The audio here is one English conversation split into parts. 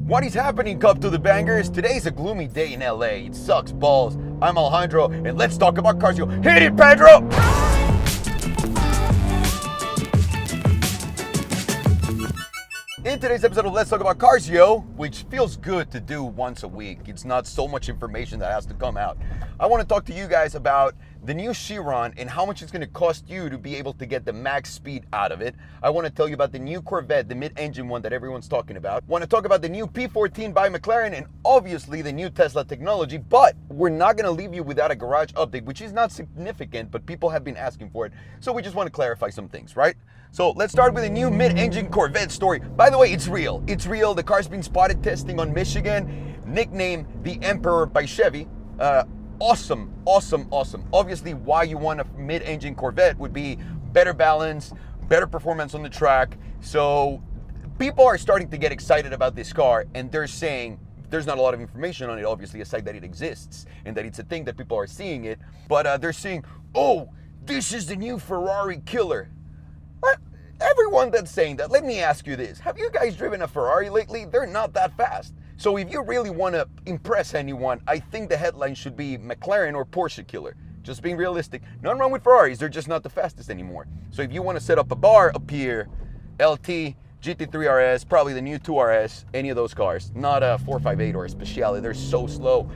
What is happening, Cup to the Bangers? Today's a gloomy day in LA. It sucks balls. I'm Alejandro, and let's talk about cars. Hit it, Pedro! In today's episode of Let's Talk About Cars, which feels good to do once a week. It's not so much information that has to come out. I want to talk to you guys about the new CHIRON and how much it's going to cost you to be able to get the max speed out of it. I want to tell you about the new Corvette, the mid-engine one that everyone's talking about. I want to talk about the new P14 by McLaren and obviously the new Tesla technology, but we're not going to leave you without a garage update, which is not significant, but people have been asking for it. So we just want to clarify some things, right? So let's start with a new mid-engine Corvette story. By the way, it's real. It's real. The car's been spotted testing on Michigan, nicknamed the Emperor by Chevy. Awesome. Obviously, why you want a mid-engine Corvette would be better balance, better performance on the track. So people are starting to get excited about this car, and they're saying there's not a lot of information on it, obviously, aside that it exists and that it's a thing that people are seeing it. But they're saying, oh, this is the new Ferrari killer. What? Everyone that's saying that, let me ask you this. Have you guys driven a Ferrari lately? They're not that fast. So if you really want to impress anyone, I think the headline should be McLaren or Porsche killer. Just being realistic. Nothing wrong with Ferraris, they're just not the fastest anymore. So if you want to set up a bar up here, LT, GT3 RS, probably the new 2RS, any of those cars. Not a 458 or a Speciale, they're so slow.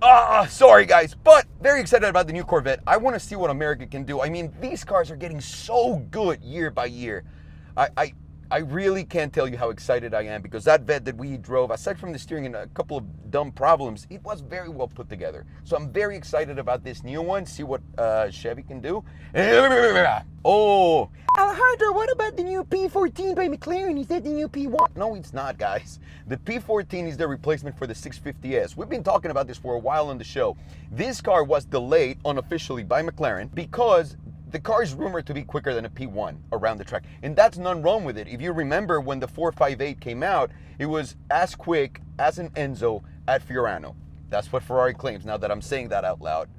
Sorry guys, but very excited about the new Corvette. I want to see what America can do. I mean, these cars are getting so good year by year. I really can't tell you how excited I am because that Vet that we drove, aside from the steering and a couple of dumb problems, it was very well put together. So I'm very excited about this new one, see what Chevy can do. Oh, Alejandro, what about the new P14 by McLaren? Is that the new P1? No, it's not, guys. The P14 is the replacement for the 650S. We've been talking about this for a while on the show. This car was delayed unofficially by McLaren because the car is rumored to be quicker than a P1 around the track, and that's none wrong with it. If you remember when the 458 came out, it was as quick as an Enzo at Fiorano. That's what Ferrari claims. Now that I'm saying that out loud,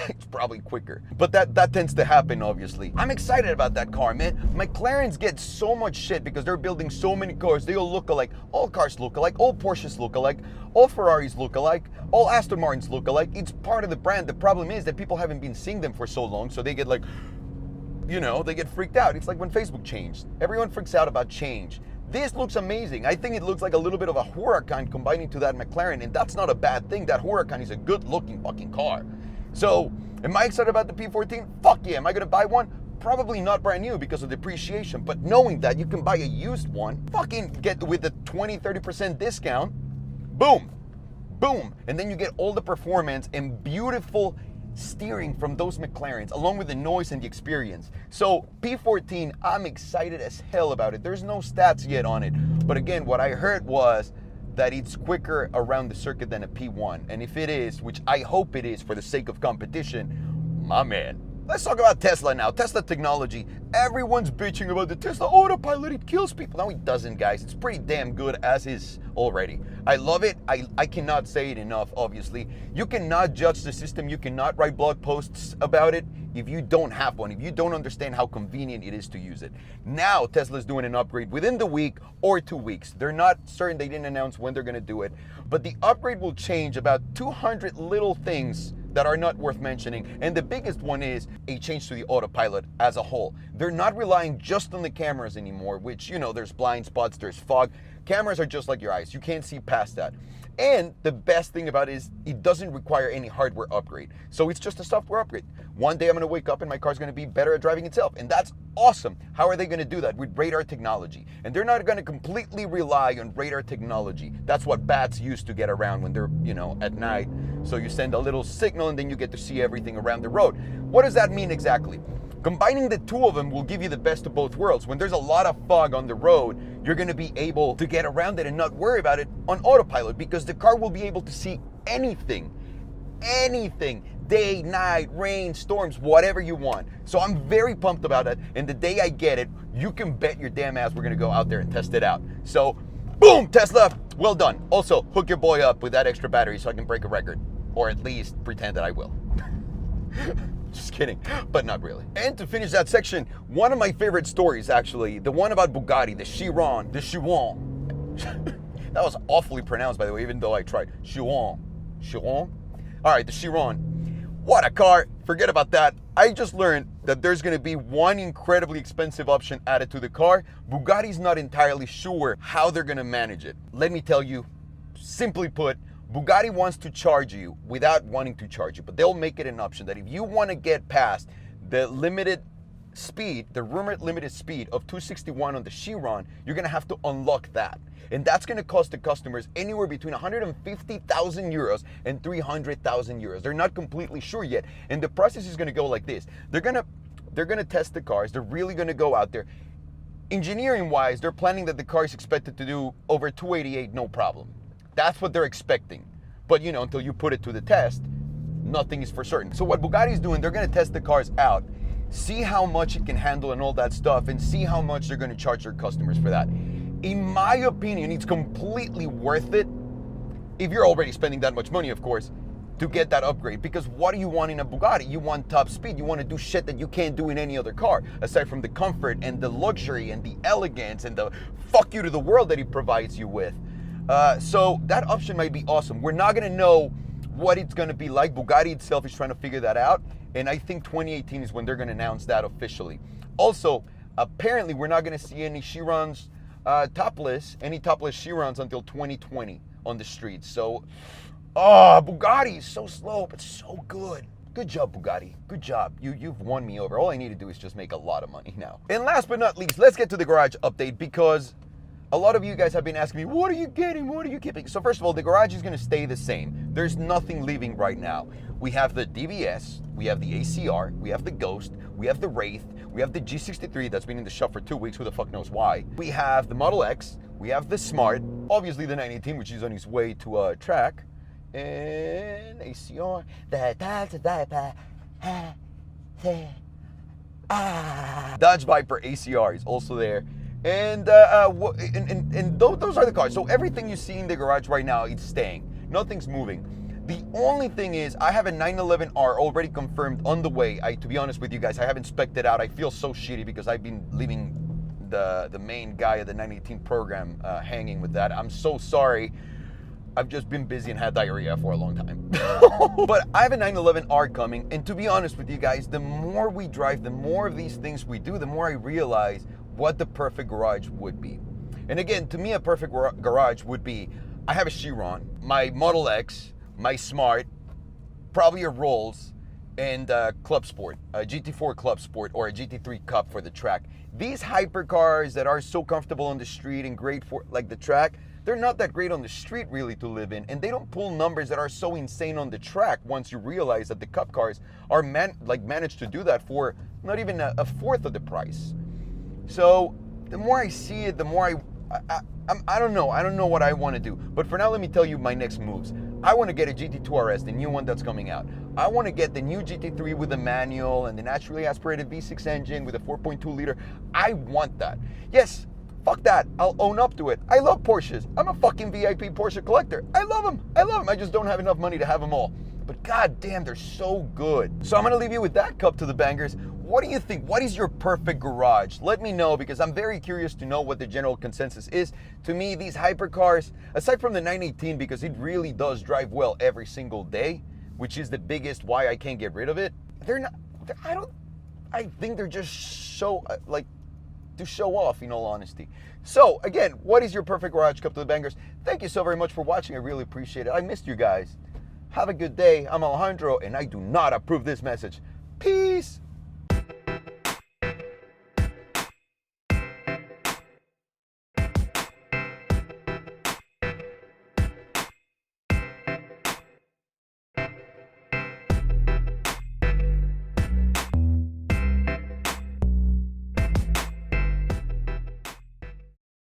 it's probably quicker. But that tends to happen, obviously. I'm excited about that car, man. McLarens get so much shit because they're building so many cars. They all look alike. All cars look alike. All Porsches look alike. All Ferraris look alike. All Aston Martins look alike. It's part of the brand. The problem is that people haven't been seeing them for so long, so they get like, you know, they get freaked out. It's like when Facebook changed. Everyone freaks out about change. This looks amazing. I think it looks like a little bit of a Huracan combining to that McLaren, and that's not a bad thing. That Huracan is a good-looking fucking car. So, am I excited about the P14? Fuck yeah. Am I gonna buy one? Probably not brand new because of depreciation, but knowing that you can buy a used one, fucking get with the 20-30% discount, boom, and then you get all the performance and beautiful steering from those McLarens, along with the noise and the experience. So P14, I'm excited as hell about it. There's no stats yet on it, but again, what I heard was that it's quicker around the circuit than a P1, and if it is, which I hope it is for the sake of competition, my man. Let's talk about Tesla now. Tesla technology. Everyone's bitching about the Tesla autopilot. It kills people. No, it doesn't, guys. It's pretty damn good as is already. I love it. I cannot say it enough, obviously. You cannot judge the system. You cannot write blog posts about it if you don't have one, if you don't understand how convenient it is to use it. Now, Tesla's doing an upgrade within the week or 2 weeks. They're not certain. They didn't announce when they're going to do it. But the upgrade will change about 200 little things that are not worth mentioning, and the biggest one is a change to the autopilot as a whole. They're not relying just on the cameras anymore, which, you know, there's blind spots, there's fog. Cameras are just like your eyes. You can't see past that. And the best thing about it is it doesn't require any hardware upgrade. So it's just a software upgrade. One day I'm gonna wake up and my car's gonna be better at driving itself, and that's awesome. How are they gonna do that? With radar technology. And they're not gonna completely rely on radar technology. That's what bats use to get around when they're, you know, at night. So you send a little signal and then you get to see everything around the road. What does that mean exactly? Combining the two of them will give you the best of both worlds. When there's a lot of fog on the road, you're gonna be able to get around it and not worry about it on autopilot because the car will be able to see anything, day, night, rain, storms, whatever you want. So I'm very pumped about it. And the day I get it, you can bet your damn ass we're gonna go out there and test it out. So, boom, Tesla, well done. Also, hook your boy up with that extra battery so I can break a record. Or at least pretend that I will. Just kidding, but not really. And to finish that section, one of my favorite stories, actually, the one about Bugatti, the CHIRON. That was awfully pronounced, by the way, even though I tried. Chiron. Chiron? All right, the Chiron. What a car. Forget about that. I just learned that there's going to be one incredibly expensive option added to the car. Bugatti's not entirely sure how they're going to manage it. Let me tell you, simply put, Bugatti wants to charge you without wanting to charge you, but they'll make it an option that if you want to get past the limited speed, the rumored limited speed of 261 on the Chiron, you're going to have to unlock that. And that's going to cost the customers anywhere between 150,000 euros and 300,000 euros. They're not completely sure yet. And the process is going to go like this. They're going to test the cars. They're really going to go out there. Engineering wise, they're planning that the car is expected to do over 288, no problem. That's what they're expecting. But you know, until you put it to the test, nothing is for certain. So what Bugatti is doing, they're going to test the cars out, see how much it can handle and all that stuff, and see how much they're going to charge their customers for that. In my opinion, it's completely worth it, if you're already spending that much money, of course, to get that upgrade. Because what do you want in a Bugatti? You want top speed. You want to do shit that you can't do in any other car, aside from the comfort and the luxury and the elegance and the fuck you to the world that it provides you with. So that option might be awesome. We're not going to know what it's going to be like. Bugatti itself is trying to figure that out. And I think 2018 is when they're going to announce that officially. Also, apparently we're not going to see any Chirons topless Chirons until 2020 on the streets. So, Bugatti is so slow, but so good. Good job, Bugatti. Good job. You've won me over. All I need to do is just make a lot of money now. And last but not least, let's get to the garage update, because a lot of you guys have been asking me, what are you getting? What are you keeping? So first of all, the garage is going to stay the same. There's nothing leaving right now. We have the DBS, we have the ACR, we have the Ghost, we have the Wraith, we have the G63 that's been in the shop for 2 weeks, who the fuck knows why. We have the Model X, we have the Smart, obviously the 918, which is on its way to track, and ACR, Dodge Viper ACR is also there. And those are the cars. So everything you see in the garage right now, it's staying. Nothing's moving. The only thing is, I have a 911R already confirmed on the way. To be honest with you guys, I haven't spec'd it out. I feel so shitty because I've been leaving the main guy of the 918 program hanging with that. I'm so sorry. I've just been busy and had diarrhea for a long time. But I have a 911R coming, and to be honest with you guys, the more we drive, the more of these things we do, the more I realize what the perfect garage would be. And again, to me, a perfect garage would be, I have a Chiron, my Model X, my Smart, probably a Rolls, and a Club Sport, a GT4 Club Sport or a GT3 Cup for the track. These hypercars that are so comfortable on the street and great for like the track, they're not that great on the street really to live in, and they don't pull numbers that are so insane on the track once you realize that the Cup cars are managed to do that for not even a fourth of the price. So the more I see it, the more I don't know what I want to do. But for now, let me tell you my next moves. I want to get a GT2 RS, the new one that's coming out. I want to get the new GT3 with the manual and the naturally aspirated V6 engine with a 4.2 liter. I want that. Yes, fuck that. I'll own up to it. I love Porsches. I'm a fucking VIP Porsche collector. I love them. I just don't have enough money to have them all. But god damn, they're so good. So I'm going to leave you with that cup to the bangers. What do you think? What is your perfect garage? Let me know, because I'm very curious to know what the general consensus is. To me, these hypercars, aside from the 918, because it really does drive well every single day, which is the biggest why I can't get rid of it, I think they're just so, to show off, in all honesty. So again, what is your perfect garage cup to the bangers? Thank you so very much for watching. I really appreciate it. I missed you guys. Have a good day. I'm Alejandro, and I do not approve this message. Peace.